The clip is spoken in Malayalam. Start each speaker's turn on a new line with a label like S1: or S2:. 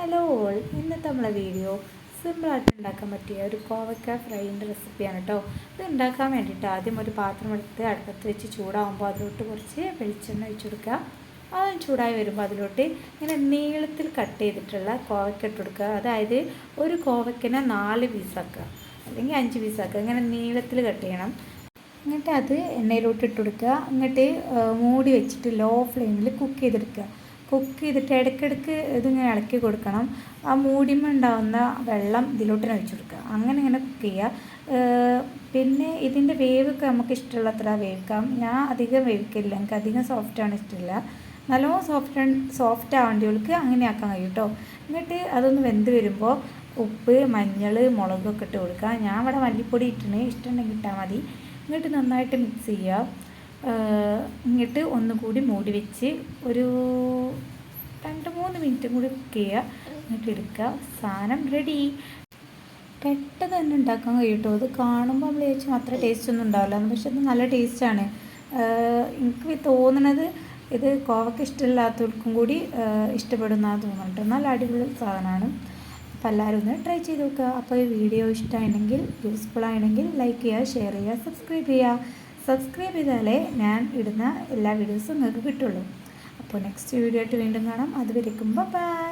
S1: ഹലോ ഓൾ, ഇന്നത്തെ നമ്മളെ വീഡിയോ സിമ്പിളായിട്ട് ഉണ്ടാക്കാൻ പറ്റിയ ഒരു കോവക്ക ഫ്രൈൻ്റെ റെസിപ്പിയാണ് കേട്ടോ. ഇത് ഉണ്ടാക്കാൻ വേണ്ടിയിട്ട് ആദ്യം ഒരു പാത്രം എടുത്ത് അടുപ്പത്ത് വെച്ച് ചൂടാകുമ്പോൾ അതിലോട്ട് കുറച്ച് വെളിച്ചെണ്ണ ഒഴിച്ച് കൊടുക്കുക. അത് ചൂടായി വരുമ്പോൾ അതിലോട്ട് ഇങ്ങനെ നീളത്തിൽ കട്ട് ചെയ്തിട്ടുള്ള കോവക്ക ഇട്ട് കൊടുക്കുക. അതായത് ഒരു കോവക്കനെ 4 പീസാക്കുക അല്ലെങ്കിൽ 5 പീസാക്കുക. ഇങ്ങനെ നീളത്തിൽ കട്ട് ചെയ്യണം. എന്നിട്ട് അത് എണ്ണയിലോട്ട് ഇട്ട് കൊടുക്കുക. എന്നിട്ട് മൂടി വെച്ചിട്ട് ലോ ഫ്ലെയിമിൽ കുക്ക് ചെയ്തെടുക്കുക. കുക്ക് ചെയ്തിട്ട് ഇടയ്ക്കിടയ്ക്ക് ഇതിങ്ങനെ ഇളക്കി കൊടുക്കണം. ആ മൂടിമ ഉണ്ടാകുന്ന വെള്ളം ഇതിലോട്ട് ഒഴിച്ചു കൊടുക്കുക. അങ്ങനെ ഇങ്ങനെ കുക്ക് ചെയ്യുക. പിന്നെ ഇതിൻ്റെ വേവൊക്കെ നമുക്ക് ഇഷ്ടമുള്ളത്ര വേവിക്കാം. ഞാൻ അധികം വേവിക്കില്ല, എനിക്ക് അധികം സോഫ്റ്റാണ് ഇഷ്ടമില്ല. നല്ലോണം സോഫ്റ്റ് ആവേണ്ടിയവർക്ക് അങ്ങനെ ആക്കാൻ കഴിയും കേട്ടോ. എന്നിട്ട് അതൊന്ന് വെന്ത് വരുമ്പോൾ ഉപ്പ്, മഞ്ഞൾ, മുളകൊക്കെ ഇട്ട് കൊടുക്കുക. ഞാൻ ഇവിടെ മല്ലിപ്പൊടി ഇട്ടിന്, ഇഷ്ടമുണ്ടെങ്കിൽ ഇട്ടാൽ മതി. എന്നിട്ട് നന്നായിട്ട് മിക്സ് ചെയ്യുക. എന്നിട്ട് ഒന്നുകൂടി മൂടി വെച്ച് ഒരു 2-3 മിനിറ്റും കൂടി കുക്ക് ചെയ്യുക. എന്നിട്ട് എടുക്കുക. സാധനം റെഡി. പെട്ടെന്ന് തന്നെ ഉണ്ടാക്കാൻ കഴിയും കേട്ടോ. ഇത് കാണുമ്പോൾ നമ്മൾ ചോദിച്ചാൽ അത്ര ടേസ്റ്റ് ഒന്നും ഉണ്ടാവില്ല, പക്ഷെ ഇത് നല്ല ടേസ്റ്റാണ്. എനിക്ക് തോന്നുന്നത് ഇത് കോവക്ക ഇഷ്ടമില്ലാത്തവർക്കും കൂടി ഇഷ്ടപ്പെടുന്നതാണ് തോന്നുന്നുണ്ട്. നല്ല അടിപൊളി സാധനമാണ്. അപ്പോൾ എല്ലാവരും ഒന്ന് ട്രൈ ചെയ്ത് നോക്കുക. അപ്പോൾ ഈ വീഡിയോ ഇഷ്ടമാണെങ്കിൽ, യൂസ്ഫുൾ ആണെങ്കിൽ ലൈക്ക് ചെയ്യുക, ഷെയർ ചെയ്യുക, സബ്സ്ക്രൈബ് ചെയ്യുക. സബ്സ്ക്രൈബ് ചെയ്താലേ ഞാൻ ഇടുന്ന എല്ലാ വീഡിയോസും നിങ്ങൾക്ക് കിട്ടുള്ളൂ. അപ്പോൾ നെക്സ്റ്റ് വീഡിയോ ആയിട്ട് വീണ്ടും കാണാം. അതുവരേക്കും ബൈ.